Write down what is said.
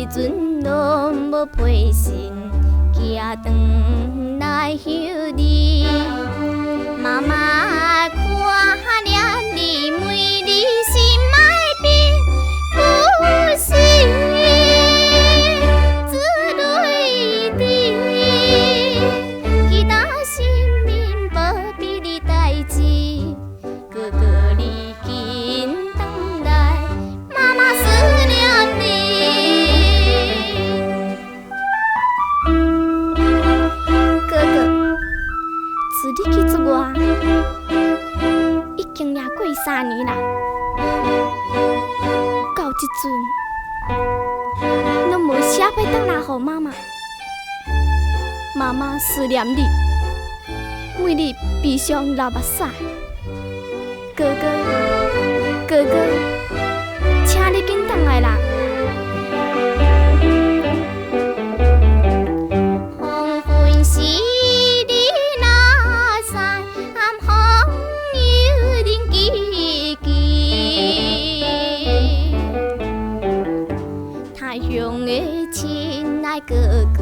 阵拢无陪身，行转来想你。妈妈看了你，每日心爱变不是自泪滴，其他生命无比的代志，哥哥你紧回来，妈妈思念你。哥哥，自你去出外，已经也过3年啦。到这阵，拢无写信回来给妈妈。妈妈思念你，每日悲伤流目屎。哥哥，哥哥，请你紧回来啦！黄昏时你若在，暗风有人记记。太阳的亲爱哥哥。